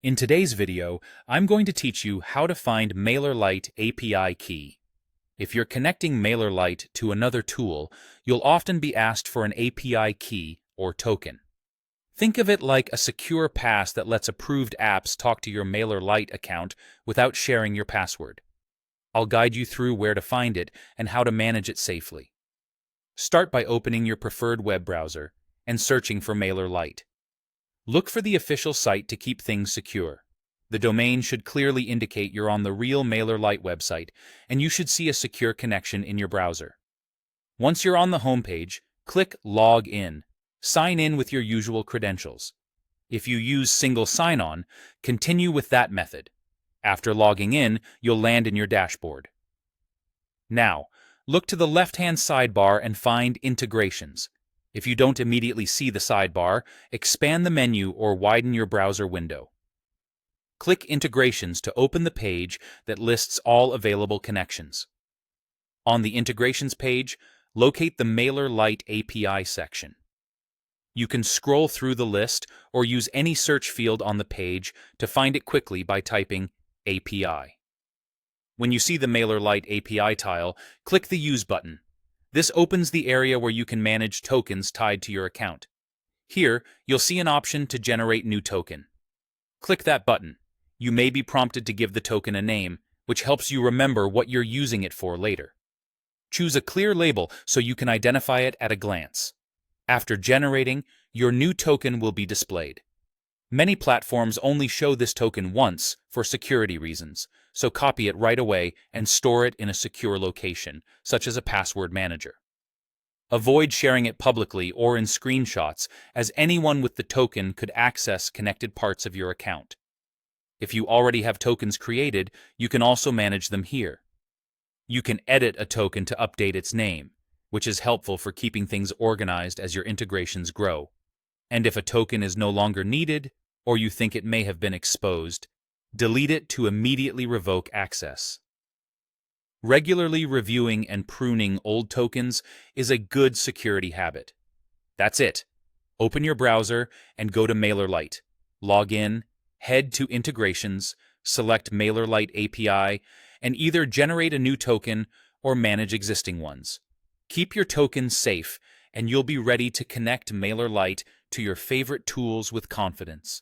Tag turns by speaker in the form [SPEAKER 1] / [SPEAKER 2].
[SPEAKER 1] In today's video, I'm going to teach you how to find Mailerlite API Key. If you're connecting Mailerlite to another tool, you'll often be asked for an API key or token. Think of it like a secure pass that lets approved apps talk to your Mailerlite account without sharing your password. I'll guide you through where to find it and how to manage it safely. Start by opening your preferred web browser and searching for Mailerlite. Look for the official site to keep things secure. The domain should clearly indicate you're on the real Mailerlite website, and you should see a secure connection in your browser. Once you're on the homepage, click Log In. Sign in with your usual credentials. If you use single sign-on, continue with that method. After logging in, you'll land in your dashboard. Now, look to the left-hand sidebar and find Integrations. If you don't immediately see the sidebar, expand the menu or widen your browser window. Click Integrations to open the page that lists all available connections. On the Integrations page, locate the Mailerlite API section. You can scroll through the list or use any search field on the page to find it quickly by typing API. When you see the Mailerlite API tile, click the Use button. This opens the area where you can manage tokens tied to your account. Here, you'll see an option to generate new token. Click that button. You may be prompted to give the token a name, which helps you remember what you're using it for later. Choose a clear label so you can identify it at a glance. After generating, your new token will be displayed. Many platforms only show this token once for security reasons, so copy it right away and store it in a secure location, such as a password manager. Avoid sharing it publicly or in screenshots, as anyone with the token could access connected parts of your account. If you already have tokens created, you can also manage them here. You can edit a token to update its name, which is helpful for keeping things organized as your integrations grow. And if a token is no longer needed, or you think it may have been exposed, delete it to immediately revoke access. Regularly reviewing and pruning old tokens is a good security habit. That's it. Open your browser and go to Mailerlite. Log in, head to Integrations, select Mailerlite API, and either generate a new token or manage existing ones. Keep your tokens safe, and you'll be ready to connect Mailerlite to your favorite tools with confidence.